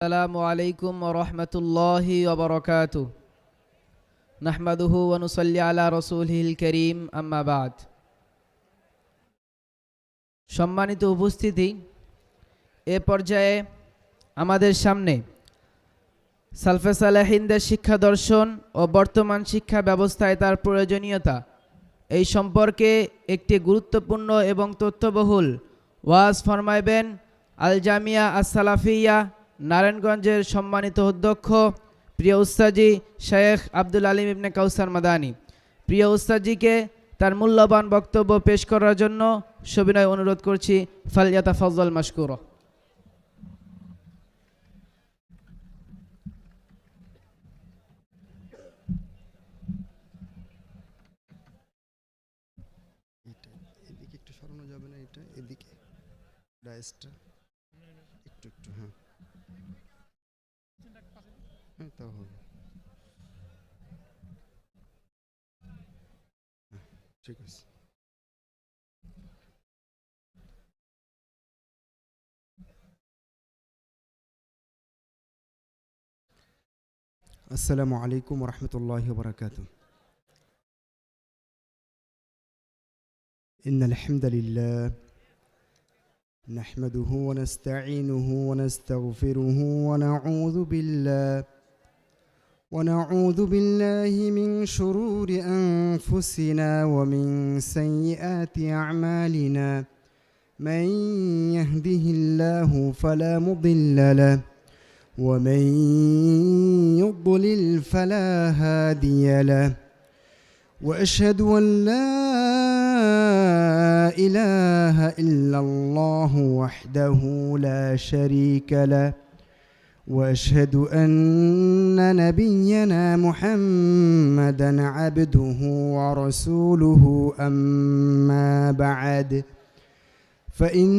السلام عليكم ورحمة الله وبركاته نحمده ونصلي على رسوله الكريم أما بعد সম্মানিত উপস্থিতি এ পর্যায়ে আমাদের সামনে সালফে সালেহিনদের শিক্ষা দর্শন ও বর্তমান শিক্ষা ব্যবস্থায় তার প্রয়োজনীয়তা এই সম্পর্কে একটি গুরুত্বপূর্ণ এবং তথ্যবহুল ওয়াজ ফরমাইবেন আল জামিয়া আস-সালাফিয়া নারায়ণগঞ্জের সম্মানিত অধ্যক্ষ প্রিয় উস্তাজি শেখ আব্দুল আলিম ইবনে কাউসার মাদানী। প্রিয় উস্তাজিকে তার মূল্যবান বক্তব্য পেশ করার জন্য সবিনয় অনুরোধ করছি। ফালইয়াতাফাজ্জাল মাশকুরা। এদিকে একটু সরানো যাবে না? এটা এদিকে ডায়াসটা একটু একটু হ্যাঁ হ্যাঁ তাও হবে। ঠিক আছে। আসসালামু আলাইকুম ওয়া রাহমাতুল্লাহি ওয়া বারাকাতুহু। ইন্নাল হামদালিল্লাহ نحمده ونستعينه ونستغفره ونعوذ بالله من شرور أنفسنا ومن سيئات أعمالنا من يهده الله فلا مضل له ومن يضلل فلا هادي له وأشهد أن لا إله إلا الله وحده لا شريك له وأشهد أن نبينا محمدا عبده ورسوله أما بعد فإن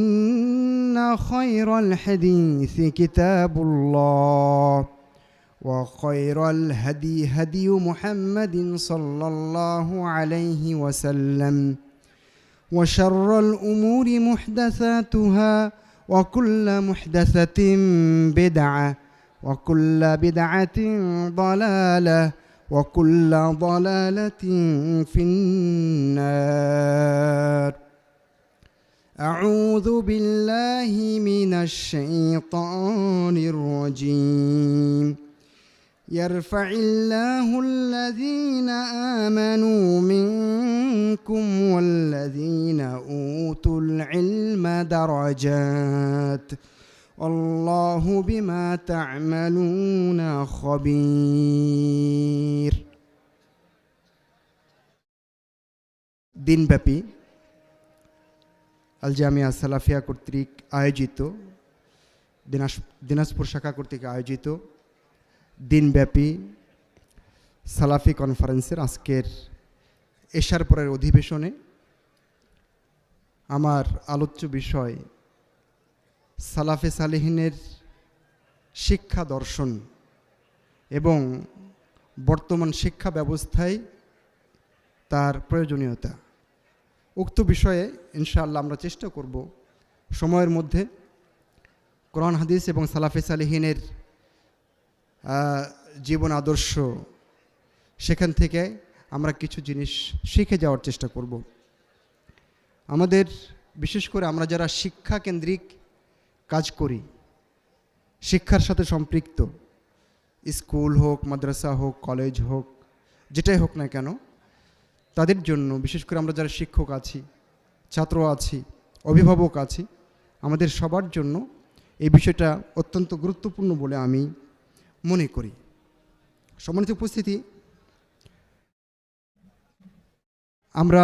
خير الحديث كتاب الله وخير الهدي هدي محمد صلى الله عليه وسلم وشر الأمور محدثاتها وكل محدثة بدعة وكل بدعة ضلالة وكل ضلالة في النار. أعوذ بالله من الشيطان الرجيم. يرفع الله الذين آمنوا منكم والذين أوتوا العلم درجات والله بما تعملون خبير. দিনব্যাপী আল জামিয়া সালাফিয়া কর্তৃক আয়োজিত দিনাজপুর শাখা কর্তৃক আয়োজিত দিনব্যাপী সালাফি কনফারেন্সের আজকের এশার পরের অধিবেশনে আমার আলোচ্য বিষয় সালাফে সালেহিনের শিক্ষা দর্শন এবং বর্তমান শিক্ষা ব্যবস্থায় তার প্রয়োজনীয়তা। উক্ত বিষয়ে ইনশাআল্লাহ আমরা চেষ্টা করব সময়ের মধ্যে কোরআন হাদিস এবং সালাফে সালেহিনের জীবন আদর্শ সেখান থেকে আমরা কিছু জিনিস শিখে যাওয়ার চেষ্টা করব। আমাদের বিশেষ করে আমরা যারা শিক্ষা কেন্দ্রিক কাজ করি, শিক্ষার সাথে সম্পৃক্ত, স্কুল হোক, মাদ্রাসা হোক, কলেজ হোক, যেটাই হোক না কেন, তাদের জন্য বিশেষ করে আমরা যারা শিক্ষক আছি, ছাত্র আছি, অভিভাবক আছি, আমাদের সবার জন্য এই বিষয়টা অত্যন্ত গুরুত্বপূর্ণ বলে আমি মনে করি। সম্মানিত উপস্থিতি, আমরা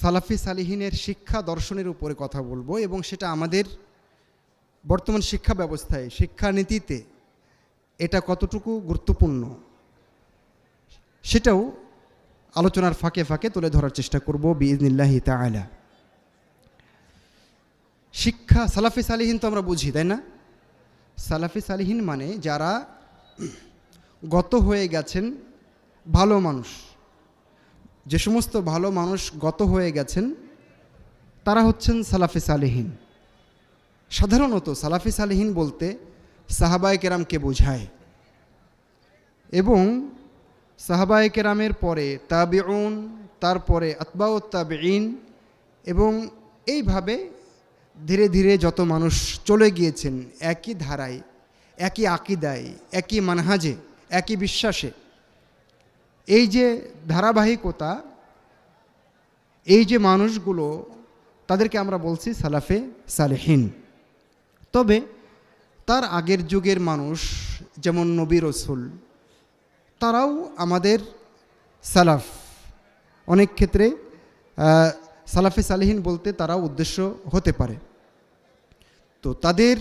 সালাফি সালেহিনের শিক্ষা দর্শনের উপরে কথা বলবো এবং সেটা আমাদের বর্তমান শিক্ষা ব্যবস্থায়, শিক্ষানীতিতে এটা কতটুকু গুরুত্বপূর্ণ সেটাও আলোচনার ফাঁকে ফাঁকে তুলে ধরার চেষ্টা করব বিইজনিল্লাহি তাআলা। শিক্ষা, সালাফি সালেহিন তো আমরা বুঝি, তাই না? সালাফি সালেহিন মানে যারা গত হয়ে গেছেন ভালো মানুষ, যে সমস্ত ভালো মানুষ গত হয়ে গেছেন তারা হচ্ছেন সালাফি সালেহিন। সাধারণত সালাফি সালেহিন বলতে সাহাবায়ে কেরামকে বোঝায় এবং সাহাবায়ে কেরামের পরে তাবিউন, তারপরে আতবাউত তাবিঈন, এবং এইভাবে ধীরে ধীরে যত মানুষ চলে গিয়েছেন একই ধারায়, একই আকিদায়, একই মানহাজে, একই বিশ্বাসে, এই যে ধারাবাহিকতা, এই যে মানুষগুলো, তাদেরকে আমরা বলছি সালাফে সালেহিন। তবে তার আগের যুগের মানুষ যেমন নবী রসুল, তারাও আমাদের সালাফ। অনেক ক্ষেত্রে সালাফে সালেহিন বলতে তারাও উদ্দেশ্য হতে পারে। তো তাদের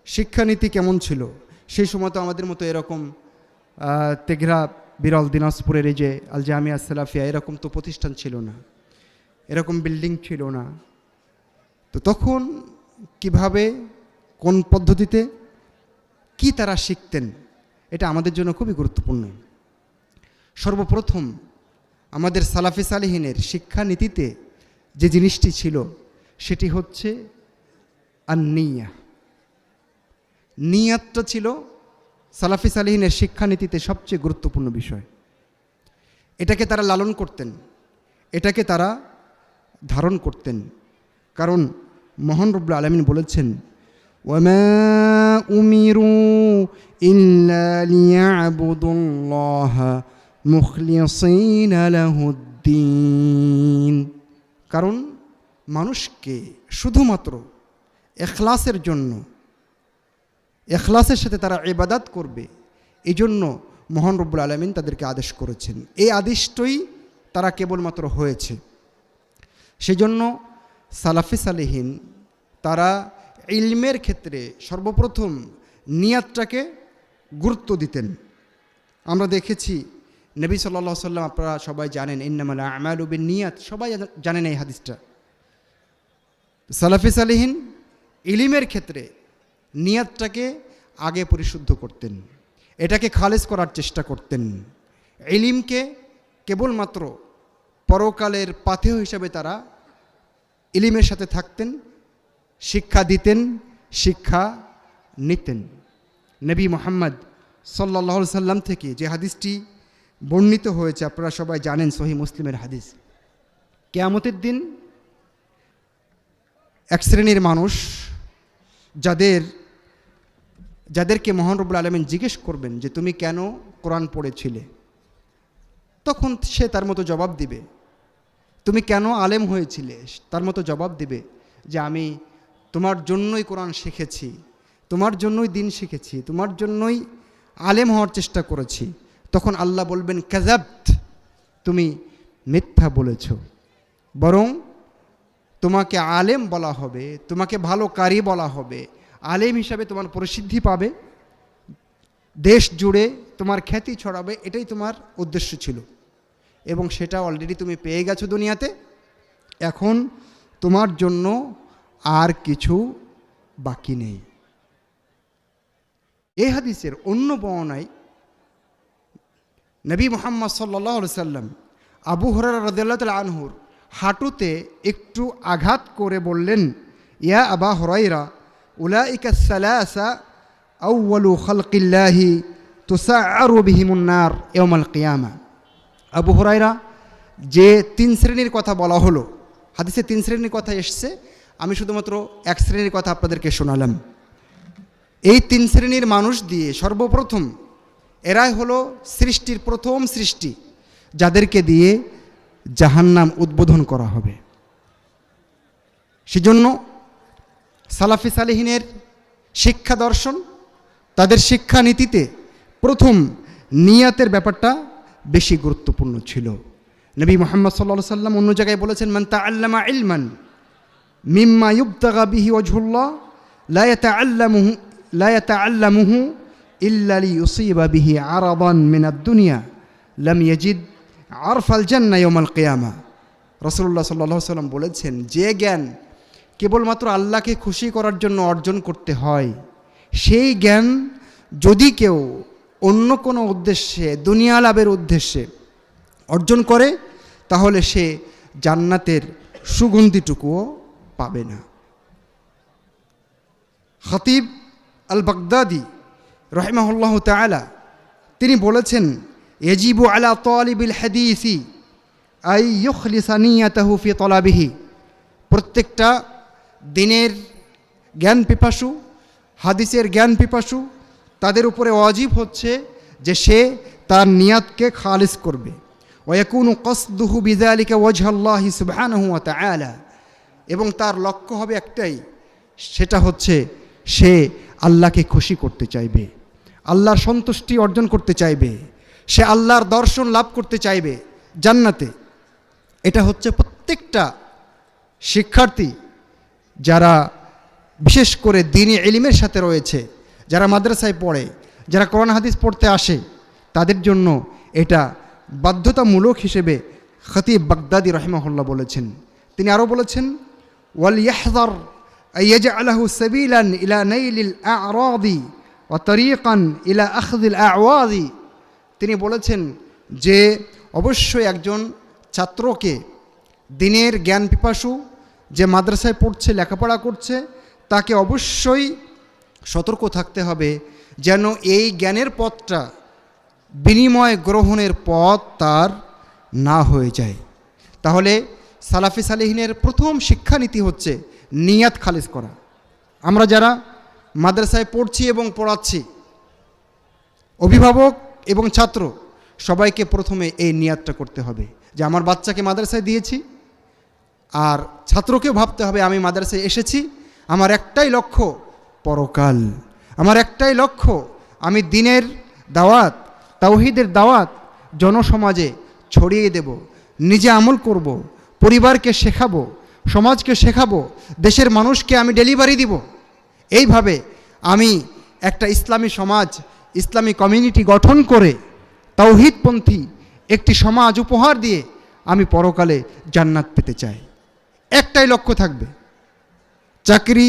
শিক্ষানীতি কেমন ছিল? সেই সময় তো আমাদের মতো এরকম তেঘরা, বিরল, দিনাজপুরের এই যে আল জামিয়া সালাফিয়া, এরকম তো প্রতিষ্ঠান ছিল না, এরকম বিল্ডিং ছিল না। তো তখন কিভাবে, কোন পদ্ধতিতে, কি তারা শিখতেন, এটা আমাদের জন্য খুবই গুরুত্বপূর্ণ। সর্বপ্রথম আমাদের সালাফে সালেহিনের শিক্ষানীতিতে যে জিনিসটি ছিল সেটি হচ্ছে আন-নিয়া। নিয়াতটা ছিল সালাফি সালেহিনের শিক্ষানীতিতে সবচেয়ে গুরুত্বপূর্ণ বিষয়। এটাকে তারা লালন করতেন, এটাকে তারা ধারণ করতেন। কারণ মহান রব্বুল আলামিন বলেছেন, ওয়ামা উমিরু ইল্লা লিয়াবুদুল্লাহা মুখলিসিনা লাহুদ্দিন। কারণ মানুষকে শুধুমাত্র ইখলাসের জন্য, ইখলাসের সাথে তারা ইবাদত করবে, এই জন্য মহান রব্বুল আলামিন তাদেরকে আদেশ করেছেন। এই আদেশটাই তারা কেবলমাত্র হয়েছে। সেজন্য সালাফি সালেহিন তারা ইলমের ক্ষেত্রে সর্বপ্রথম নিয়াতটাকে গুরুত্ব দিতেন। আমরা দেখেছি নবী সাল্লাল্লাহু আলাইহি ওয়াসাল্লাম, আপনারা সবাই জানেন, ইন্নামাল আমালু বিন্নিয়াত, সবাই জানেন এই হাদিসটা। সালাফি সালেহিন ইলমের ক্ষেত্রে নিয়াতটাকে আগে পরিশুদ্ধ করতেন, এটাকে খালেস করার চেষ্টা করতেন। ইলমকে কেবলমাত্র পরকালের পাথেয় হিসাবে তারা ইলমের সাথে থাকতেন, শিক্ষা দিতেন, শিক্ষা নিতেন। নবী মুহাম্মদ সাল্লাল্লাহু আলাইহি সাল্লাম থেকে যে হাদিসটি বর্ণিত হয়েছে আপনারা সবাই জানেন, সহিহ মুসলিমের হাদিস, কিয়ামতের দিন এক শ্রেণীর মানুষ যাদেরকে মহান রব্বুল আলামিন জিজ্ঞেস করবেন যে তুমি কেন কোরআন পড়েছিলে, তখন সে তার মতো জবাব দিবে। তুমি কেন আলেম হয়েছিলে, তার মতো জবাব দিবে যে আমি তোমার জন্যই কোরআন শিখেছি, তোমার জন্যই দিন শিখেছি, তোমার জন্যই আলেম হওয়ার চেষ্টা করেছি। তখন আল্লাহ বলবেন কাযাবত, তুমি মিথ্যা বলেছ, বরং তোমাকে আলেম বলা হবে, তোমাকে ভালো কারি বলা হবে, আলেম হিসাবে তোমার প্রসিদ্ধি পাবে, দেশ জুড়ে তোমার খ্যাতি ছড়াবে, এটাই তোমার উদ্দেশ্য ছিল এবং সেটা অলরেডি তুমি পেয়ে গেছো দুনিয়াতে। এখন তোমার জন্য আর কিছু বাকি নেই। এই হাদিসের অন্য বর্ণনায় নবী মুহাম্মদ সাল্লাল্লাহু আলাইহি সাল্লাম আবু হুরায়রা রাদিয়াল্লাহু তাআলা আনহুর হাঁটুতে একটু আঘাত করে বললেন, ইয়া আবা হুরায়রা উলাইকা সালাসা আউয়ালু খালকিল্লাহি তুসাআরু বিহিমুন নার ইয়াউমাল কিয়ামা। আবু হুরায়রা, যে তিন শ্রেণীর কথা বলা হলো, হাদিসে তিন শ্রেণীর কথা এসছে, আমি শুধুমাত্র এক শ্রেণীর কথা আপনাদেরকে শোনালাম। এই তিন শ্রেণীর মানুষ দিয়ে সর্বপ্রথম এরাই হলো সৃষ্টির প্রথম সৃষ্টি, যাদেরকে দিয়ে জাহান্নাম উদ্বোধন করা হবে। সেজন্য সালাফি সালেহিনের শিক্ষা দর্শন, তাদের শিক্ষানীতিতে প্রথম নিয়াতের ব্যাপারটা বেশি গুরুত্বপূর্ণ ছিল। নবী মুহাম্মদ সাল্লাল্লাহু আলাইহি সাল্লাম অন্য জায়গায় বলেছেন, মান তাআল্লামা ইলমান মিম্মা ইবতাগা বিহি ওয়াজহুল্লাহ লা ইয়াতাআল্লামুহু ইল্লা লিইউসিবা বিহি আরাদান মিনাদ দুনিয়া লাম ইয়াজিদ আরফাল জান্নাহ ইয়াউমাল কিয়ামা। রাসূলুল্লাহ সাল্লাল্লাহু আলাইহি সাল্লাম বলেছেন, যে জ্ঞান কেবলমাত্র আল্লাহকে খুশি করার জন্য অর্জন করতে হয়, সেই জ্ঞান যদি কেউ অন্য কোনো উদ্দেশ্যে, দুনিয়া লাভের উদ্দেশ্যে অর্জন করে, তাহলে সে জান্নাতের সুগন্ধিটুকুও পাবে না। খতিব আল বাগদাদি রাহিমাহুল্লাহ তাআলা তিনি বলেছেন, ইয়াজিবু আলা তালিবিল হাদিসি আই ইখলিসা নিয়াতাহু ফি তলাবিহি, প্রত্যেকটা দিনের জ্ঞান পিপাসু, হাদিসের জ্ঞান পিপাসু, তাদের উপরে ওয়াজিব হচ্ছে যে সে তার নিয়াতকে খালিস করবে। ওয়াকুনু কসদুহু বিযালিকা ওয়াজহাল্লাহি সুবহানাহু ওয়া তাআলা, এবং তার লক্ষ্য হবে একটাই, সেটা হচ্ছে সে আল্লাহকে খুশি করতে চাইবে, আল্লাহর সন্তুষ্টি অর্জন করতে চাইবে, সে আল্লাহর দর্শন লাভ করতে চাইবে জান্নাতে। এটা হচ্ছে প্রত্যেকটা শিক্ষার্থী যারা বিশেষ করে দ্বীনি ইলমের সাথে রয়েছে, যারা মাদ্রাসায় পড়ে, যারা কোরআন হাদিস পড়তে আসে, তাদের জন্য এটা বাধ্যতামূলক হিসেবে খতিব বাগদাদি রাহিমাহুল্লাহ বলেছেন। তিনি আরও বলেছেন, ওয়াল ইয়াহযার আইয়াজআলাহু সাবিলান ইলা নাইলিল আ'রাদি ওয়া তারিকান ইলা আখযিল আ'ওয়াদি। তিনি বলেছেন যে অবশ্যই একজন ছাত্রকে, দিনের জ্ঞান পিপাসু, যে মাদ্রাসায় পড়ছে, লেখাপড়া করছে, তাকে অবশ্যই সতর্ক থাকতে হবে যেন এই জ্ঞানের পথটা বিনিময় গ্রহণের পথ তার না হয়ে যায়। তাহলে সালাফি সালেহিনের প্রথম শিক্ষানীতি হচ্ছে নিয়াত খালিস করা। আমরা যারা মাদ্রাসায় পড়ছি এবং পড়াচ্ছি, অভিভাবক এবং ছাত্র সবাইকে প্রথমে এই নিয়াতটা করতে হবে যে আমার বাচ্চাকে মাদ্রাসায় দিয়েছি, আর ছাত্রকেও ভাবতে হবে আমি মাদ্রাসায় এসেছি, আমার একটাই লক্ষ্য পরকাল, আমার একটাই লক্ষ্য আমি দ্বীনের দাওয়াত, তাওহীদের দাওয়াত জনসমাজে ছড়িয়ে দেব, নিজে আমল করব, পরিবারকে শেখাবো, সমাজকে শেখাবো, দেশের মানুষকে আমি ডেলিভারি দিব। এইভাবে আমি একটা ইসলামী সমাজ, ইসলামী কমিউনিটি গঠন করে তাওহীদপন্থী একটি সমাজ উপহার দিয়ে আমি পরকালে জান্নাত পেতে চাই। একটাই লক্ষ্য থাকবে, চাকরি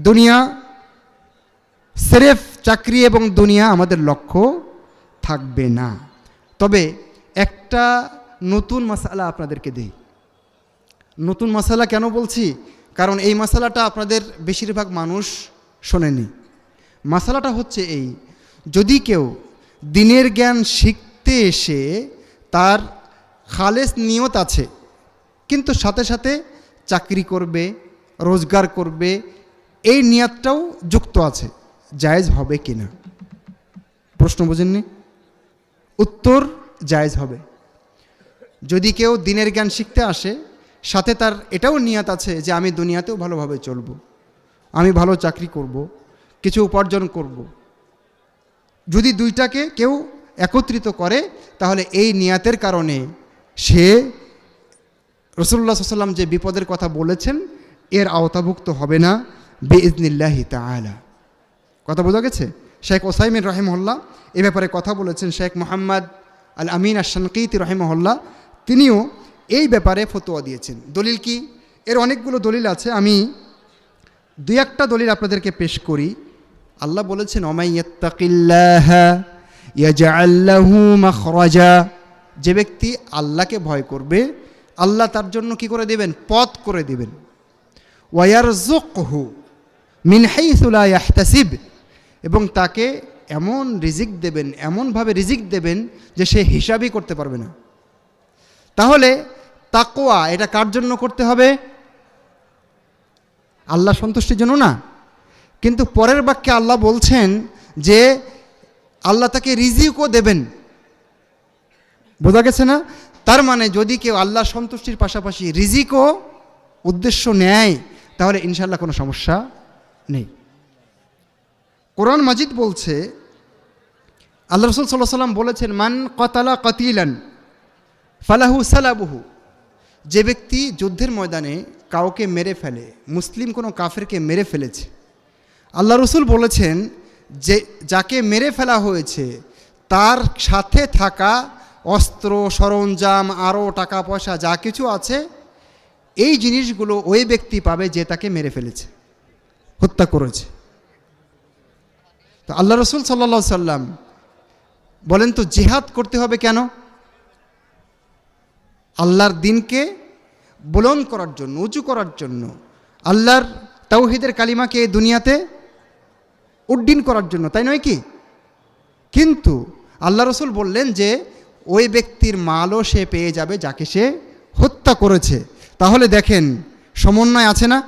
দুনিয়া, সিরেফ চাকরি এবং দুনিয়া আমাদের লক্ষ্য থাকবে না। তবে একটা নতুন মাসালা আপনাদেরকে দেই। নতুন মাসালা কেন বলছি? কারণ এই মাসালাটা আপনাদের বেশিরভাগ মানুষ শোনেনি। মাসালাটা হচ্ছে এই, যদি কেউ দ্বীনের জ্ঞান শিখতে এসে তার খালেস নিয়ত আছে, কিন্তু সাথে সাথে চাকরি করবে, রোজগার করবে, এই নিয়তটাও যুক্ত আছে, জায়েজ হবে কিনা? প্রশ্ন বুঝেননি? উত্তর জায়েজ হবে। যদি কেউ দ্বীনের জ্ঞান শিখতে আসে, সাথে তার এটাও নিয়ত আছে যে আমি দুনিয়াতেও ভালোভাবে চলব, আমি ভালো চাকরি করব, কিছু উপার্জন করব, যদি দুইটাকে কেউ একত্রিত করে, তাহলে এই নিয়াতের কারণে সে রাসূলুল্লাহ সাল্লাল্লাহু আলাইহি ওয়াসাল্লাম যে বিপদের কথা বলেছেন এর আওতাভুক্ত হবে না বিইজনিল্লাহি তাআলা। কথা বোঝা গেছে? শেখ ওসাইমিন রাহিমাহুল্লাহ এ ব্যাপারে কথা বলেছেন। শেখ মোহাম্মদ আল আমিন আশ-শানকিতি রাহিমাহুল্লাহ তিনিও এই ব্যাপারে ফতোয়া দিয়েছেন। দলিল কি? এর অনেকগুলো দলিল আছে, আমি দুই একটা দলিল আপনাদেরকে পেশ করি। আল্লাহ বলেছেন, ওমাই ইয়াত্তাকিল্লাহা ইয়াজআল লাহু মাখরাজা, যে ব্যক্তি আল্লাহকে ভয় করবে আল্লাহ তার জন্য কি করে দেবেন? পথ করে দেবেন। ওয়া ইয়ারযুকহু মিন হাইসু লা ইয়াহতাসিব, এবং তাকে এমন রিজিক দেবেন, এমনভাবে রিজিক দেবেন যে সে হিসাবই করতে পারবে না। তাহলে তাকওয়া এটা কার জন্য করতে হবে? আল্লাহ সন্তুষ্টির জন্য না। কিন্তু পরের বাক্যে আল্লাহ বলছেন যে আল্লাহ তাকে রিজিকও দেবেন। বোঝা গেছে না? তার মানে যদি কেউ আল্লাহ সন্তুষ্টির পাশাপাশি রিজিকও উদ্দেশ্য নেয়, তাহলে ইনশাআল্লাহ কোনো সমস্যা নেই। কোরআন মাজিদ বলছে, আল্লাহ রাসূল সাল্লাল্লাহু আলাইহি ওয়াসাল্লাম বলেছেন, মান কাতালা কাতিলান ফালাহু সালাবুহু, যে ব্যক্তি যুদ্ধের ময়দানে কাউকে মেরে ফেলে, মুসলিম কোনো কাফেরকে মেরে ফেলেছে, আল্লাহ রাসূল বলেছেন যে যাকে মেরে ফেলা হয়েছে তার সাথে থাকা অস্ত্র সরঞ্জাম, আরও টাকা পয়সা যা কিছু আছে, এই জিনিসগুলো ওই ব্যক্তি পাবে যে তাকে মেরে ফেলেছে, হত্যা করেছে। তো আল্লাহ রাসূল সাল্লাল্লাহু আলাইহি সাল্লাম বলেন, তো জিহাদ করতে হবে কেন? আল্লাহর দ্বীনকে বুলন্দ করার জন্য, উঁচু করার জন্য, আল্লাহর তাওহীদের কালিমাকে দুনিয়াতে উড্ডীন করার জন্য, তাই নয় কি? কিন্তু আল্লাহ রসুল বললেন যে ওই ব্যক্তির মালও সে পেয়ে যাবে যাকে সে হত্যা করেছে। তাহলে দেখেন সমন্বয় আছে না?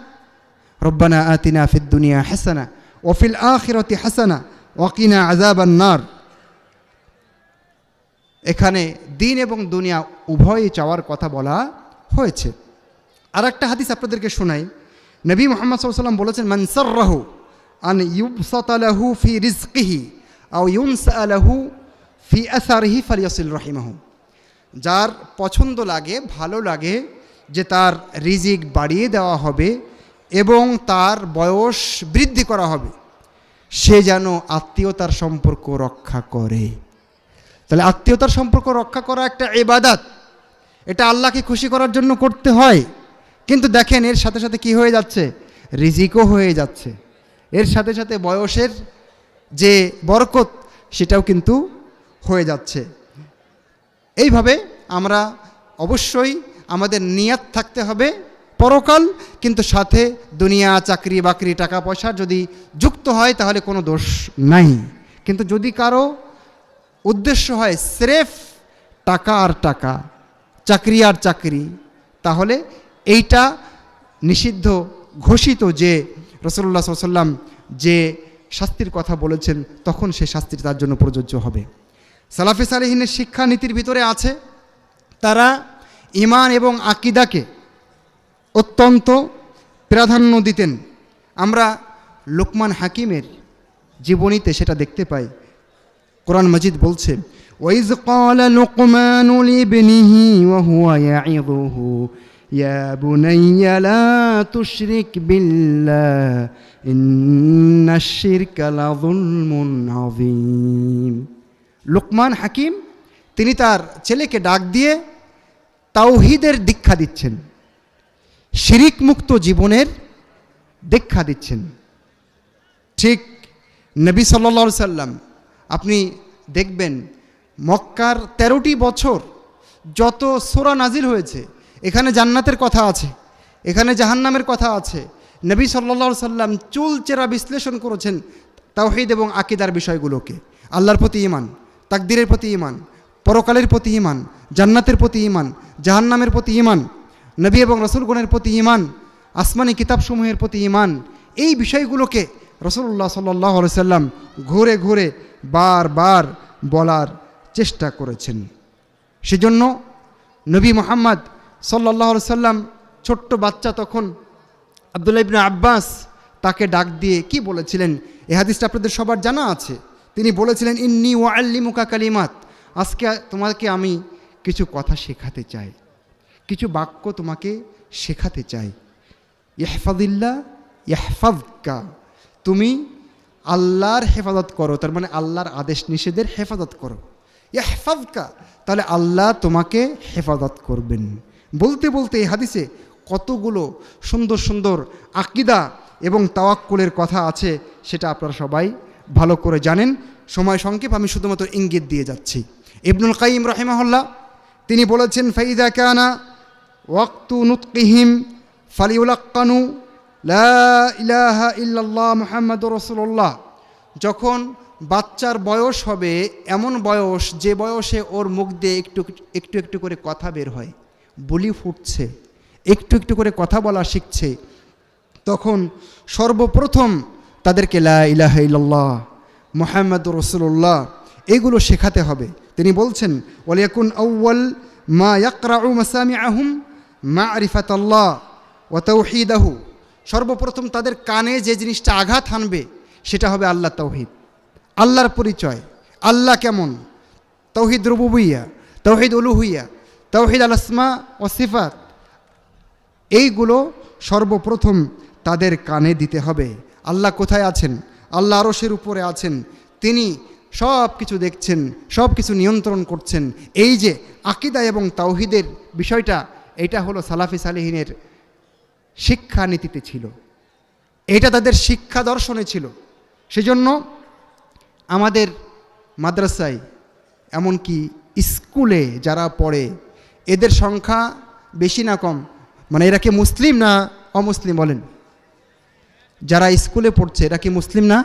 রব্বানা আতিনা ফিদ দুনিয়া হাসানা ওয়া ফিল আখিরাতি হাসানা ওয়া কিনা আযাবান নার। এখানে দিন এবং দুনিয়া উভয়ই চাওয়ার কথা বলা হয়েছে। আর একটা হাদিস আপনাদেরকে শোনাই। নবী মুহাম্মদ সাল্লাল্লাহু আলাইহি ওয়াসাল্লাম বলেছেন, মান সাররাহু আন ইউবসাতা লাহু ফি রিজকিহি আও ইউনসা লাহু ফি আসারিহি ফালিয়াসিল রাহিমাহু। যার পছন্দ লাগে, ভালো লাগে যে তার রিজিক বাড়িয়ে দেওয়া হবে এবং তার বয়স বৃদ্ধি করা হবে, সে যেন আত্মীয়তার সম্পর্ক রক্ষা করে। তাহলে আত্মীয়তার সম্পর্ক রক্ষা করা একটা ইবাদত, এটা আল্লাহকে খুশি করার জন্য করতে হয়। কিন্তু দেখেন এর সাথে সাথে কি হয়ে যাচ্ছে, রিজিকও হয়ে যাচ্ছে, এর সাথে সাথে বয়সের যে বরকত সেটাও কিন্তু হয়ে যাচ্ছে। এইভাবে আমরা অবশ্যই আমাদের নিয়াত থাকতে হবে পরকাল, কিন্তু সাথে দুনিয়া, চাকরি বাকরি, টাকা পয়সা যদি যুক্ত হয় তাহলে কোনো দোষ নাই। কিন্তু যদি কারো উদ্দেশ্য হয় স্রেফ টাকা আর টাকা, চাকরি আর চাকরি, তাহলে এইটা নিষিদ্ধ ঘোষিত যে রাসূলুল্লাহ সাল্লাল্লাহু আলাইহি ওয়াসাল্লাম যে শাস্তির কথা বলেছেন, তখন সে শাস্তি তার জন্য প্রযোজ্য হবে। সালাফে সালেহিনের শিক্ষানীতির ভিতরে আছে তারা ঈমান এবং আকীদাকে অত্যন্ত প্রাধান্য দিতেন। আমরা লোকমান হাকিমের জীবনীতে সেটা দেখতে পাই। কোরআন মাজিদ বলছে, ওয়াইজ ক্বালা লুকমানু লিবনিহি ওয়া হুয়া ইয়াইযুহু ইয়া বুনাইয়া লা তুশরিক বিল্লাহ ইন্নাশ শিরকা লাযুলমুন আযীম। লোকমান হাকিম তিনি তার ছেলেকে ডাক দিয়ে তাওহীদের দীক্ষা দিচ্ছেন, শিরিক মুক্ত জীবনের দীক্ষা দিচ্ছেন। ঠিক নবী সাল্লাল্লাহু আলাইহি সাল্লাম, আপনি দেখবেন মক্কার 13টি বছর যত সূরা নাজিল হয়েছে, এখানে জান্নাতের কথা আছে, এখানে জাহান্নামের কথা আছে। নবী সাল্লাল্লাহু আলাইহি সাল্লাম চুলচেরা বিশ্লেষণ করেছেন তাওহীদ এবং আকীদার বিষয়গুলোকে। আল্লাহর প্রতি ঈমান, তাকদীরের প্রতি ঈমান, পরকালের প্রতি ঈমান, জান্নাতের প্রতি ঈমান, জাহান্নামের প্রতি ঈমান, নবী এবং রাসূলগণের প্রতি ঈমান, আসমানি কিতাবসমূহের প্রতি ঈমান, এই বিষয়গুলোকে রাসূলুল্লাহ সাল্লাল্লাহু আলাইহি সাল্লাম ঘুরে ঘুরে বারবার বলার চেষ্টা করেছেন। সেজন্য নবী মুহাম্মদ সাল্লাল্লাহু আলাইহি সাল্লাম ছোট্ট বাচ্চা তখন আব্দুল্লাহ ইবনে আব্বাস তাকে ডাক দিয়ে কি বলেছিলেন, এই হাদিসটা আপনাদের সবার জানা আছে। তিনি বলেছিলেন, ইন্নী ওয়াআল্লিমুকা কালিমাত, আজকে তোমাকে আমি কিছু কথা শেখাতে চাই, কিছু বাক্য তোমাকে শেখাতে চাই। ইহফাজিল্লাহ ইহফাজকা, তুমি আল্লাহর হেফাজত করো, তার মানে আল্লাহর আদেশ নিষেধের হেফাজত করো। ইহফাজকা, তাহলে আল্লাহ তোমাকে হেফাজত করবেন। বলতে বলতে এই হাদিসে কতগুলো সুন্দর সুন্দর আকীদা এবং তাওয়াক্কুলের কথা আছে, সেটা আপনারা সবাই ভালো করে জানেন। সময় সংক্ষেপ, আমি শুধুমাত্র ইঙ্গিত দিয়ে যাচ্ছি। ইবনুল কাইয়িম রাহিমাহুল্লাহ তিনি বলেছেন, ফাইদা কানা ওয়াক্তু নুতকিহিম ফালিউলাক্কানু লা ইলাহা ইল্লাল্লাহ মুহাম্মাদুর রাসূলুল্লাহ। যখন বাচ্চার বয়স হবে, এমন বয়স যে বয়সে ওর মুখ দিয়ে একটু একটু একটু করে কথা বের হয়, বুলি ফুটছে, একটু একটু করে কথা বলা শিখছে, তখন সর্বপ্রথম তাদেরকে লা ইলাহা ইল্লাল্লাহ মুহাম্মাদুর রাসূলুল্লাহ এগুলো শেখাতে হবে। তিনি বলছেন, ওয়ালিয়াকুন আউয়াল মা ইয়াকরাউ মাসামিআহুম মা'রিফাতাল্লাহ ওয়া তাওহীদাহু। সর্বপ্রথম তাদের কানে যে জিনিসটা আঘাত হানবে সেটা হবে আল্লাহ তাওহীদ, আল্লাহর পরিচয়, আল্লাহ কেমন, তাওহীদ রুবুবিয়্যা, তাওহীদ উলুহিয়্যা, তাওহীদ আল আসমা ওয়া সিফাত, এইগুলো সর্বপ্রথম তাদের কানে দিতে হবে। আল্লাহ কোথায় আছেন? আল্লাহ আরশের উপরে আছেন, তিনি সব কিছু দেখছেন, সব কিছু নিয়ন্ত্রণ করছেন। এই যে আকীদা এবং তাওহীদের বিষয়টা, এটা হলো সালাফি সালেহিনের শিক্ষানীতিতে ছিল, এটা তাদের শিক্ষা দর্শনে ছিল। সেজন্য আমাদের মাদ্রাসায়, এমনকি স্কুলে যারা পড়ে, এদের সংখ্যা বেশি না কম? মানে এরা কি মুসলিম না অমুসলিম বলেন? যারা স্কুলে পড়ছে এরা কি মুসলিম না?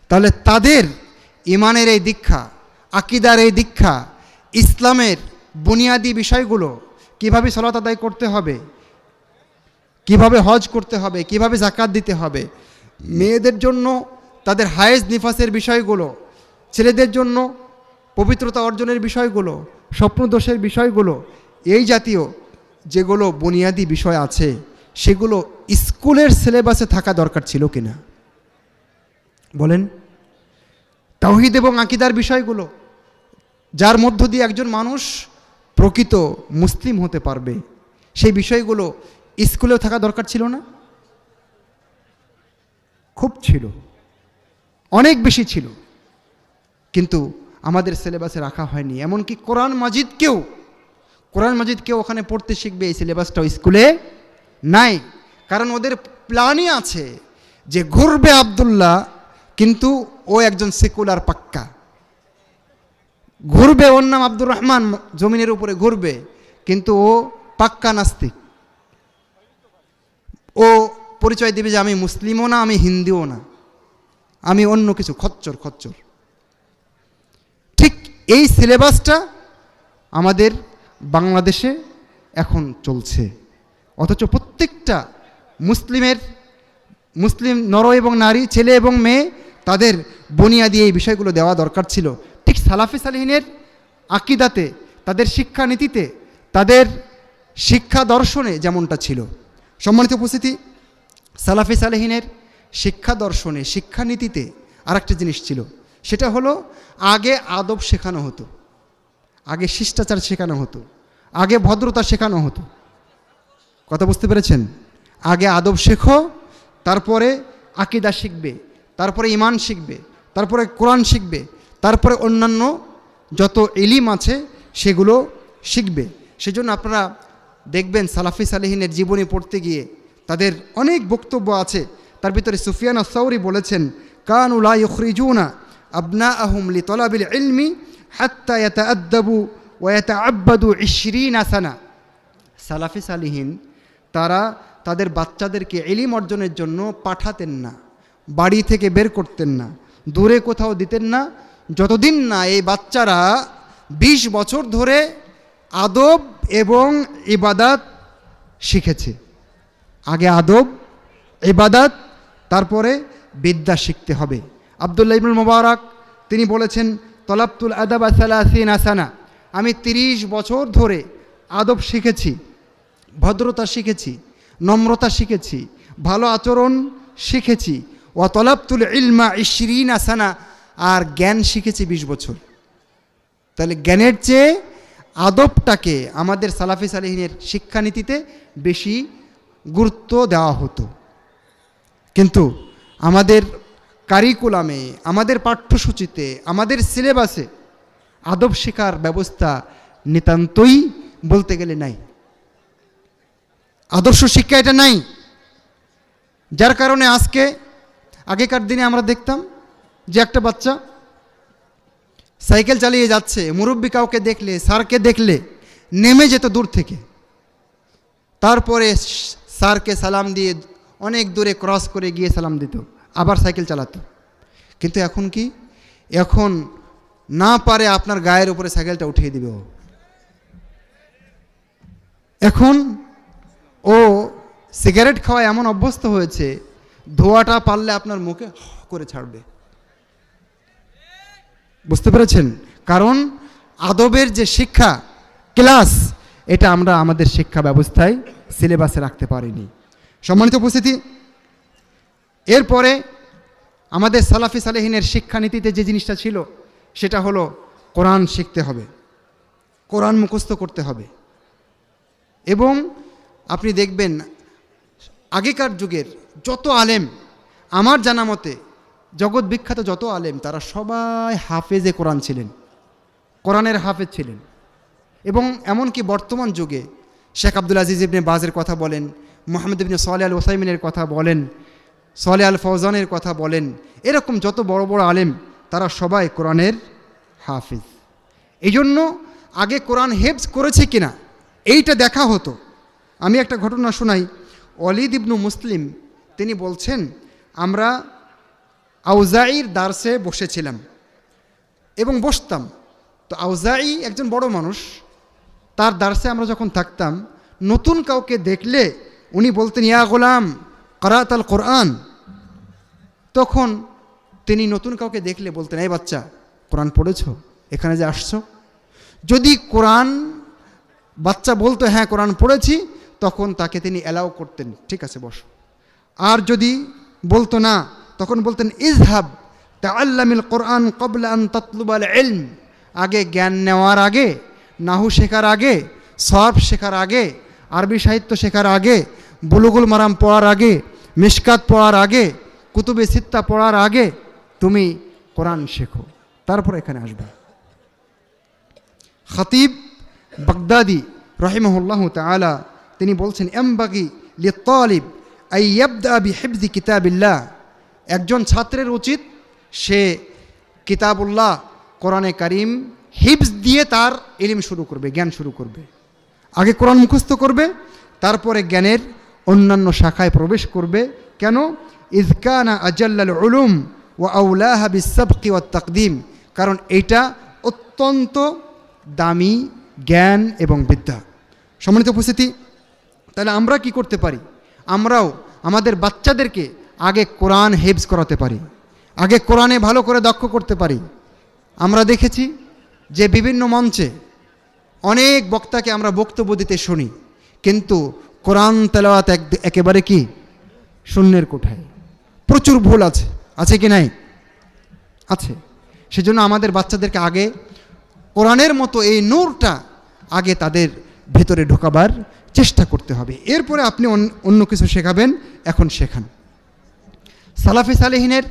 তাহলে তাদের ইমানের এই দীক্ষা, আকিদার এই দীক্ষা, ইসলামের বুনিয়াদি বিষয়গুলো, কিভাবে সালাত আদায় করতে হবে, কিভাবে হজ করতে হবে, কিভাবে যাকাত দিতে হবে, মেয়েদের জন্য তাদের হায়েজ নিফাসের বিষয়গুলো, ছেলেদের জন্য পবিত্রতা অর্জনের বিষয়গুলো, স্বপ্নদোষের বিষয়গুলো, এই জাতীয় যেগুলো বুনিয়াদি বিষয় আছে সেগুলো স্কুলের সিলেবাসে থাকা দরকার ছিল কিনা বলেন। তাওহীদ এবং আকীদার বিষয়গুলো, যার মধ্য দিয়ে একজন মানুষ প্রকৃত মুসলিম হতে পারবে, সেই বিষয়গুলো স্কুলেও থাকা দরকার ছিল না? খুব ছিল, অনেক বেশি ছিল, কিন্তু আমাদের সিলেবাসে রাখা হয়নি। এমনকি কোরআন মাজিদকেও ওখানে পড়তে শিখবে, এই সিলেবাসটাও স্কুলে নাই। কারণ ওদের প্ল্যানই আছে যে ঘুরবে আব্দুল্লাহ, কিন্তু ও একজন সেকুলার পাক্কা, ঘুরবে, ওর নাম আব্দুর রহমান, জমিনের উপরে ঘুরবে, কিন্তু ও পাক্কা নাস্তিক। ও পরিচয় দেবে যে আমি মুসলিমও না, আমি হিন্দুও না, আমি অন্য কিছু, খচ্চর। ঠিক এই সিলেবাসটা আমাদের বাংলাদেশে এখন চলছে, অথচ প্রত্যেকটা মুসলিম নর এবং নারী, ছেলে এবং মেয়ে, তাদের বুনিয়াদি এই বিষয়গুলো দেওয়া দরকার ছিল। ঠিক সালাফি সালেহিনের আকিদাতে, তাদের শিক্ষানীতিতে, তাদের শিক্ষা দর্শনে যেমনটা ছিল। সম্মানিত উপস্থিতি, সালাফি সালেহিনের শিক্ষা দর্শনে, শিক্ষানীতিতে আর একটা জিনিস ছিল, সেটা হলো আগে আদব শেখানো হতো, আগে শিষ্টাচার শেখানো হতো, আগে ভদ্রতা শেখানো হতো। কথা বুঝতে পেরেছেন? আগে আদব শেখো, তারপরে আকিদা শিখবে, তারপরে ঈমান শিখবে, তারপরে কোরআন শিখবে, তারপরে অন্যান্য যত ইলম আছে সেগুলো শিখবে। সেজন্য আপনারা দেখবেন সালাফি সালেহিনের জীবনী পড়তে গিয়ে তাদের অনেক বক্তব্য আছে। তার ভিতরে সুফিয়ান আস-সাউরি বলেছেন, কানু লা ইখরিজুনা আবনাআহুম লিতলাবিল ইলমি হাত্তা ইয়াতাআদ্দাবু ওয়া ইয়াতাআব্বাদু 20 সানা। সালাফি সালেহিন তারা তাদের বাচ্চাদেরকে ইলম অর্জনের জন্য পাঠাতেন না, বাড়ি থেকে বের করতেন না, দূরে কোথাও দিতেন না, যতদিন না এই বাচ্চারা 20 বছর ধরে আদব এবং ইবাদাত শিখেছে। আগে আদব, ইবাদাত, তারপরে বিদ্যা শিখতে হবে। আব্দুল্লাহ ইবনুল মুবারক তিনি বলেছেন, তলাবতুল আদাবা 30 সানা, আমি 30 বছর ধরে আদব শিখেছি, ভদ্রতা শিখেছি, নম্রতা শিখেছি, ভালো আচরণ শিখেছি। ওয়া তলাবতুল ইলমা 20 সানা, আর জ্ঞান শিখেছি 20 বছর। তাহলে জ্ঞানের চেয়ে আদবটাকে আমাদের সালাফি সালেহিনের শিক্ষানীতিতে বেশি গুরুত্ব দেওয়া হতো। কিন্তু আমাদের কারিকুলামে, আমাদের পাঠ্যসূচিতে, আমাদের সিলেবাসে আদব শেখার ব্যবস্থা নিতান্তই বলতে গেলে নাই, আদর্শ শিক্ষা এটা নাই। যার কারণে আজকে, আগেকার দিনে আমরা দেখতাম যে একটা বাচ্চা সাইকেল চালিয়ে যাচ্ছে, মুরব্বি কাউকে দেখলে, স্যারকে দেখলে নেমে যেত দূর থেকে, তারপরে স্যারকে সালাম দিয়ে অনেক দূরে ক্রস করে গিয়ে সালাম দিত, আবার সাইকেল চালাতো। কিন্তু এখন কি, এখন না পারে আপনার গায়ের উপরে সাইকেলটা উঠিয়ে দিবে। এখন ও সিগারেট খাওয়া এমন অভ্যস্ত হয়েছে, ধোঁয়াটা পারলে আপনার মুখে করে ছাড়বে। বুঝতে পেরেছেন? কারণ আদবের যে শিক্ষা ক্লাস, এটা আমরা আমাদের শিক্ষা ব্যবস্থায় সিলেবাসে রাখতে পারিনি। সম্মানিত উপস্থিতি, এরপরে আমাদের সালাফি সালেহিনের শিক্ষানীতিতে যে জিনিসটা ছিল সেটা হলো কোরআন শিখতে হবে, কোরআন মুখস্থ করতে হবে। এবং আপনি দেখবেন আগেকার যুগের যত আলেম, আমার জানা মতে জগৎ বিখ্যাত যত আলেম, তারা সবাই হাফেজে কোরআন ছিলেন, কোরআনের হাফেজ ছিলেন। এবং এমনকি বর্তমান যুগে শেখ আব্দুল আজিজ ইবনে বাজের কথা বলেন, মোহাম্মদ ইবনে সালেহ আল ওসাইমিনের কথা বলেন, সালেহ আল ফৌজানের কথা বলেন, এরকম যত বড় বড় আলেম তারা সবাই কোরআনের হাফেজ। এই জন্য আগে কোরআন হেফজ করেছে কিনা এইটা দেখা হতো। আমি একটা ঘটনা শোনাই। ওয়ালিদ ইবনু মুসলিম তিনি বলছেন, আমরা আউজাঈর দার্সে বসেছিলাম, এবং বসতাম। তো আউজাঈ একজন বড় মানুষ, তার দার্সে আমরা যখন থাকতাম, নতুন কাউকে দেখলে উনি বলতেন, ইয়া গোলাম করাত আল কোরআন। তখন তিনি নতুন কাউকে দেখলে বলতেন, এই বাচ্চা কোরআন পড়েছো, এখানে যে আসছো? যদি কোরআন বাচ্চা বলতো হ্যাঁ কোরআন পড়েছি, তখন তাকে তিনি অ্যালাউ করতেন, ঠিক আছে বসো। আর যদি বলতো না, তখন বলতেন ইজহাব তাআল্লামিল কোরআন ক্বাবলা আন তাতলুবাল ইলম। আগে জ্ঞান নেওয়ার আগে, নাহু শেখার আগে, সরফ শেখার আগে, আরবি সাহিত্য শেখার আগে, বুলুগুল মারাম পড়ার আগে, মিশকাত পড়ার আগে, কুতুবে সিত্তা পড়ার আগে তুমি কোরআন শেখো, তারপর এখানে আসবে। খতিব বাগদাদি রাহিমাহুল্লাহু তাআলা তিনি বলছেন, এমবাগি লিত্তালিব আই ইয়াবদা বিহিফজি কিতাবিল্লাহ। একজন ছাত্রের উচিত সে কিতাবুল্লাহ কোরআনে কারিম হিফজ দিয়ে তার ইলম শুরু করবে, জ্ঞান শুরু করবে। আগে কোরআন মুখস্থ করবে, তারপরে জ্ঞানের অন্যান্য শাখায় প্রবেশ করবে। কেন? ইযকানা আজাল্লাল উলুম ওয়া আউলাহা বিসসাবকি ওয়াত তাকদিম। কারণ এটা অত্যন্ত দামি জ্ঞান এবং বিদ্যা। সম্মানিত উপস্থিতি, তাহলে আমরা কি করতে পারি? আমরাও আমাদের বাচ্চাদেরকে আগে কোরআন হিফজ করাতে পারি, আগে কোরআনে ভালো করে দক্ষ করতে পারি। আমরা দেখেছি যে বিভিন্ন মঞ্চে অনেক বক্তাকে আমরা বক্তব্য দিতে শুনি, কিন্তু কোরআন তেলাওয়াত একেবারে কি শূন্যের কোঠায়। প্রচুর ভুল আছে, আছে কি নাই? আছে। সেজন্য আমাদের বাচ্চাদেরকে আগে কোরআনের মতো এই নূরটা আগে তাদের ভেতরে ঢোকাবার চেষ্টা করতে হবে। এরপরে আপনি অন্য কিছু শেখাবেন, এখন শেখান। সালাফি সালেহিনের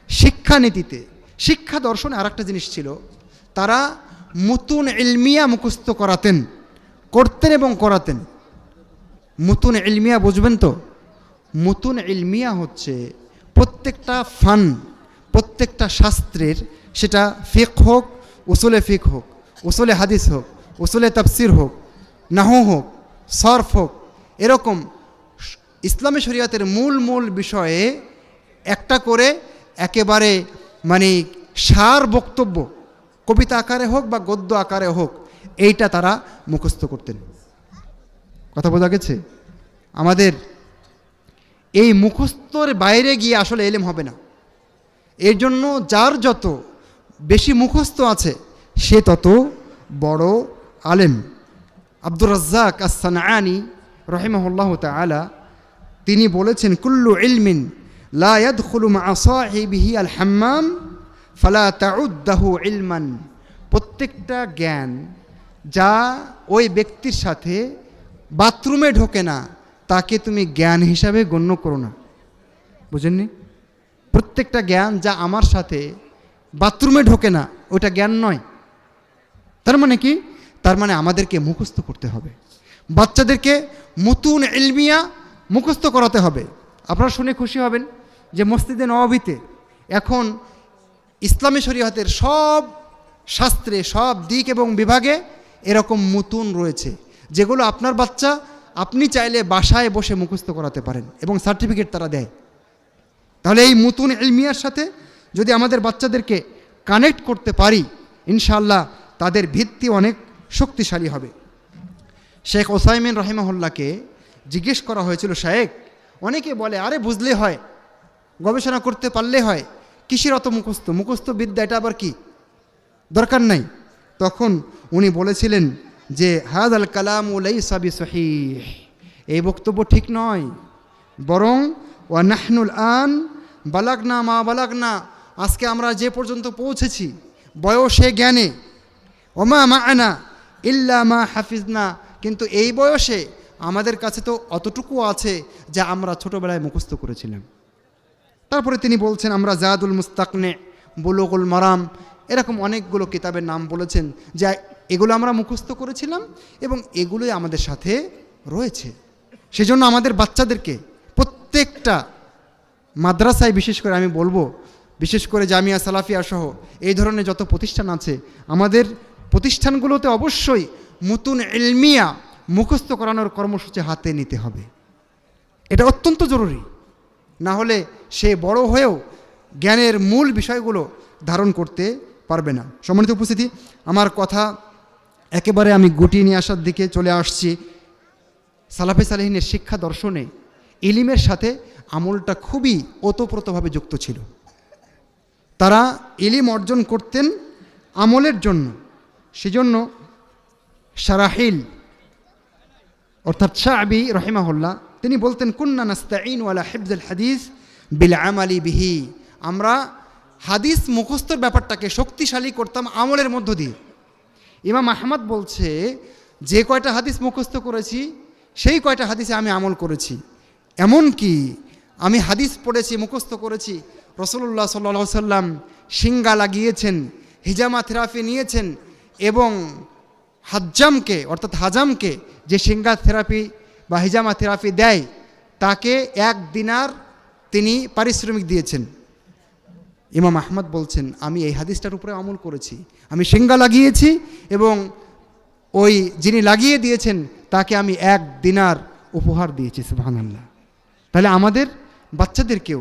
শিক্ষানীতিতে, শিক্ষা দর্শনে আর একটা জিনিস ছিল, তারা মুতুন ইলমিয়া মুখস্থ করতেন এবং করাতেন। মুতুন ইলমিয়া বুঝবেন তো? মুতুন ইলমিয়া হচ্ছে প্রত্যেকটা ফান, প্রত্যেকটা শাস্ত্রের, সেটা ফিকহ হোক, উসুলে ফিকহ হোক, উসুলে হাদিস হোক, উসুলে তাফসির হোক, নাহু হোক, সরফ হোক, এরকম ইসলামী শরীয়তের মূল বিষয়ে একটা করে একেবারে মানে সার বক্তব্য, কবিতা আকারে হোক বা গদ্য আকারে হোক, এইটা তারা মুখস্থ করতেন। কথা বোঝা গেছে? আমাদের এই মুখস্থর বাইরে গিয়ে আসলে এলেম হবে না। এর জন্য যার যত বেশি মুখস্থ আছে সে তত বড় আলেম। আব্দুর রাজ্জাক আস-সানআনী রাহিমাহুল্লাহু তাআলা তিনি বলেছেন, কুল্লু ইলমিন লা ইয়াদখুলু মা সাহিবিহি আল হাম্মাম ফালা তাউদ্দাহু ইলমান। প্রত্যেকটা জ্ঞান যা ওই ব্যক্তির সাথে বাথরুমে ঢোকে না, তাকে তুমি জ্ঞান হিসাবে গণ্য করো না। বুঝেননি? প্রত্যেকটা জ্ঞান যা আমার সাথে বাথরুমে ঢোকে না, ওটা জ্ঞান নয়। তার মানে কি? তার মানে আমাদেরকে মুখস্থ করতে হবে, বাচ্চাদেরকে মুতুন ইলমিয়া মুখস্থ করাতে হবে। আপনারা শুনে খুশি হবেন যে মসজিদে নববীতে এখন ইসলামী শরীয়তের সব শাস্ত্রে, সব দিক এবং বিভাগে এরকম মুতুন রয়েছে, যেগুলো আপনার বাচ্চা আপনি চাইলে বাসায় বসে মুখস্থ করাতে পারেন এবং সার্টিফিকেট তারা দেয়। তাহলে এই মুতুন ইলমিয়ার সাথে যদি আমাদের বাচ্চাদেরকে কানেক্ট করতে পারি, ইনশাআল্লাহ তাদের ভিত্তি অনেক শক্তিশালী হবে। শেখ ওসাইমিন রাহিমাহুল্লাহকে জিজ্ঞেস করা হয়েছিল, শায়েখ অনেকে বলে আরে বুঝলে হয়, গবেষণা করতে পারলে হয়, কিসের অত মুখস্থ বিদ্যা, এটা আবার কি দরকার নাই। তখন উনি বলেছিলেন যে হাযাল কালামু লাইসা বিসহিহ, এই বক্তব্য ঠিক নয়, বরং ওয়া নাহনুল আন বালাগনা মা বালাগনা, আজকে আমরা যে পর্যন্ত পৌঁছেছি বয়সে জ্ঞানে, ওমা মা'না ইল্লা মা হাফিজনা, কিন্তু এই বয়সে আমাদের কাছে তো অতটুকু আছে যা আমরা ছোটোবেলায় মুখস্থ করেছিলাম। তারপরে তিনি বলছেন, আমরা জাদুল মুস্তাকনে, বুলুগুল মারাম, এরকম অনেকগুলো কিতাবের নাম বলেছেন যে এগুলো আমরা মুখস্থ করেছিলাম এবং এগুলোই আমাদের সাথে রয়েছে। সেজন্য আমাদের বাচ্চাদেরকে প্রত্যেকটা মাদ্রাসায়, বিশেষ করে আমি বলবো, বিশেষ করে জামিয়া সালাফিয়া সহ এই ধরনের যত প্রতিষ্ঠান আছে, আমাদের প্রতিষ্ঠানগুলোতে অবশ্যই মুতুন ইলমিয়া মুখস্থ করানোর কর্মসূচি হাতে নিতে হবে। এটা অত্যন্ত জরুরি, না হলে সে বড় হয়েও জ্ঞানের মূল বিষয়গুলো ধারণ করতে পারবে না। সম্মানিত উপস্থিতি, আমার কথা একেবারে আমি গুটিয়ে নিয়ে আসার দিকে চলে আসছি। সালাফে সালেহিনের শিক্ষা দর্শনে ইলিমের সাথে আমলটা খুবই ওতপ্রোতভাবে যুক্ত ছিল। তারা ইলিম অর্জন করতেন আমলের জন্য। সেজন্য শারাহিল অর্থাৎ শাআবী রাহিমাহুল্লাহ তিনি বলতেন, কুন্না নাস্তাঈনু আলা হিফযিল হাদিস বিল আমালি বিহি, আমরা হাদিস মুখস্থর ব্যাপারটাকে শক্তিশালী করতাম আমলের মধ্য দিয়ে। ইমাম আহমদ বলছে, যে কয়টা হাদিস মুখস্থ করেছি সেই কয়টা হাদিসে আমি আমল করেছি। এমন কি আমি হাদিস পড়েছি, মুখস্থ করেছি, রাসূলুল্লাহ সাল্লাল্লাহু আলাইহি সাল্লাম শিঙ্গা লাগিয়েছেন, হিজামা থেরাপি নিয়েছেন, এবং হাজ্জামকে অর্থাৎ হাজামকে যে শিঙ্গা থেরাপি বা হিজামা থেরাপি দেয় তাকে 1 দিনার তিনি পারিশ্রমিক দিয়েছেন। ইমাম আহমদ বলছেন, আমি এই হাদিসটার উপরে আমল করেছি, আমি শিঙ্গা লাগিয়েছি এবং ওই যিনি লাগিয়ে দিয়েছেন তাকে আমি 1 দিনার উপহার দিয়েছি। সুবহানাল্লাহ। তাহলে আমাদের বাচ্চাদেরকেও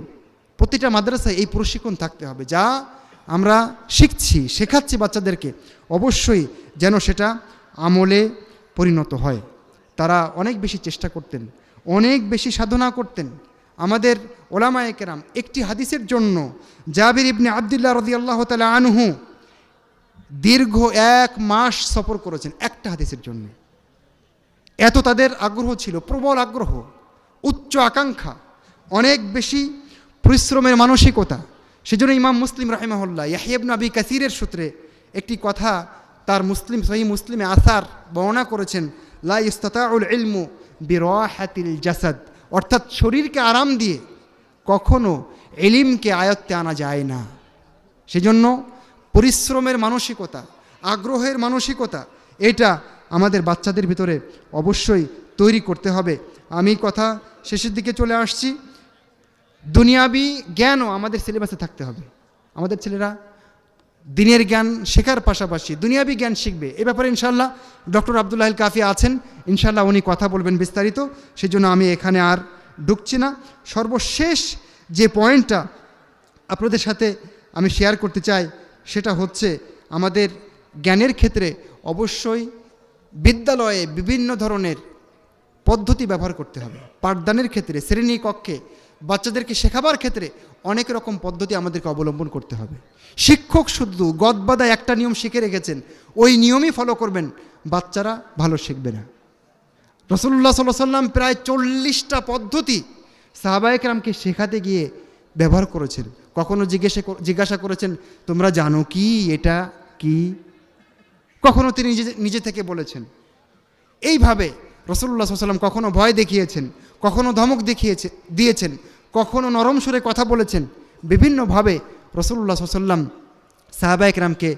প্রতিটা মাদ্রাসায় এই প্রশিক্ষণ থাকতে হবে। যা আমরা শিখছি, শেখাচ্ছি বাচ্চাদেরকে, অবশ্যই যেন সেটা আমলে পরিণত হয়। তারা অনেক বেশি চেষ্টা করতেন, অনেক বেশি সাধনা করতেন। আমাদের ওলামায়ে কেরাম একটি হাদিসের জন্য জাবির ইবনে আব্দুল্লাহ রাদিয়াল্লাহু তাআলা আনহু দীর্ঘ 1 মাস সফর করেছেন একটা হাদিসের জন্য। এত তাদের আগ্রহ ছিল, প্রবল আগ্রহ, উচ্চ আকাঙ্ক্ষা, অনেক বেশি পরিশ্রমের মানসিকতা। সেজন্য ইমাম মুসলিম রাহিমাহুল্লাহ ইয়াহইয়া ইবনে আবি কাসিরের সূত্রে একটি কথা তার সহিহ মুসলিমে আসার বর্ণনা করেছেন, লা ইস্তাতাউল ইলমু বিরাহাতিল জাসাদ, অর্থাৎ শরীরকে আরাম দিয়ে কখনো ইলমকে আয়ত্তে আনা যায় না। সেজন্য পরিশ্রমের মানসিকতা, আগ্রহের মানসিকতা, এটা আমাদের বাচ্চাদের ভিতরে অবশ্যই তৈরি করতে হবে। আমি কথা শেষের দিকে চলে আসছি। দুনিয়াবি জ্ঞানও আমাদের সিলেবাসে থাকতে হবে। আমাদের ছেলেরা দিনের জ্ঞান শেখার পাশাপাশি দুনিয়াবি জ্ঞান শিখবে। এ ব্যাপারে ইনশাআল্লাহ ডক্টর আব্দুল্লাহ আল কাফি আছেন, ইনশাআল্লাহ উনি কথা বলবেন বিস্তারিত। সেজন্য আমি এখানে আর ঢুকছি না। সর্বশেষ যে পয়েন্টটা আপনাদের সাথে আমি শেয়ার করতে চাই সেটা হচ্ছে, আমাদের জ্ঞানের ক্ষেত্রে অবশ্যই বিদ্যালয়ে বিভিন্ন ধরনের পদ্ধতি ব্যবহার করতে হবে। পাঠদানের ক্ষেত্রে, শ্রেণী কক্ষে বাচ্চাদেরকে শেখাবার ক্ষেত্রে অনেক রকম পদ্ধতি আমাদেরকে অবলম্বন করতে হবে। শিক্ষক শুধু গদবাদা একটা নিয়ম শিখে রেখেছেন, ওই নিয়মই ফলো করবেন, বাচ্চারা ভালো শিখবে না। রাসূলুল্লাহ সাল্লাল্লাহু আলাইহি সাল্লাম প্রায় 40টা পদ্ধতি সাহাবায়ে কেরামকে শেখাতে গিয়ে ব্যবহার করেছেন। কখনো জিজ্ঞাসা করেছেন, তোমরা জানো কি এটা কি? কখনো তিনি নিজে থেকে বলেছেন। এইভাবে রাসূলুল্লাহ সাল্লাল্লাহু আলাইহি সাল্লাম কখনো ভয় দেখিয়েছেন, কখনো ধমক দিয়েছেন, কখনো নরম সুরে কথা বলেছেন। বিভিন্নভাবে রাসূলুল্লাহ সাল্লাল্লাহু আলাইহি সাল্লাম সাহাবায়ে কেরামকে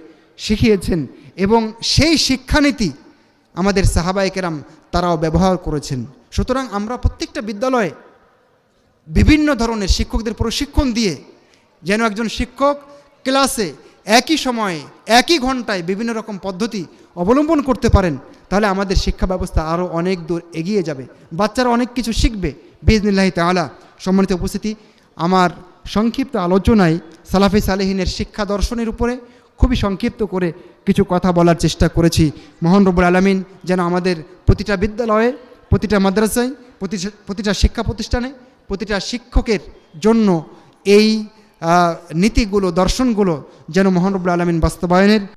শিখিয়েছেন এবং সেই শিক্ষানীতি আমাদের সাহাবায়ে কেরাম তারাও ব্যবহার করেছেন। সুতরাং আমরা প্রত্যেকটা বিদ্যালয়ে বিভিন্ন ধরনের শিক্ষকদের প্রশিক্ষণ দিয়ে যেন একজন শিক্ষক ক্লাসে একই সময়ে একই ঘন্টায় বিভিন্ন রকম পদ্ধতি অবলম্বন করতে পারেন, তাহলে আমাদের শিক্ষা ব্যবস্থা আরও অনেক দূর এগিয়ে যাবে, বাচ্চারা অনেক কিছু শিখবে বিইজনিল্লাহি তাআলা। সম্মানিত উপস্থিতি, আমার সংক্ষিপ্ত আলোচনায় সালাফে সালেহিনের শিক্ষা দর্শনের উপরে খুবই সংক্ষিপ্ত করে কিছু কথা বলার চেষ্টা করেছি। মহান রব্বুল আলামিন যেন আমাদের প্রতিটা বিদ্যালয়ে, প্রতিটা মাদ্রাসায়, প্রতিটা শিক্ষা প্রতিষ্ঠানে, প্রতিটা শিক্ষকের জন্য এই নীতিগুলো, দর্শনগুলো যেন মহান রব্বুল আলামিন বাস্তবায়নের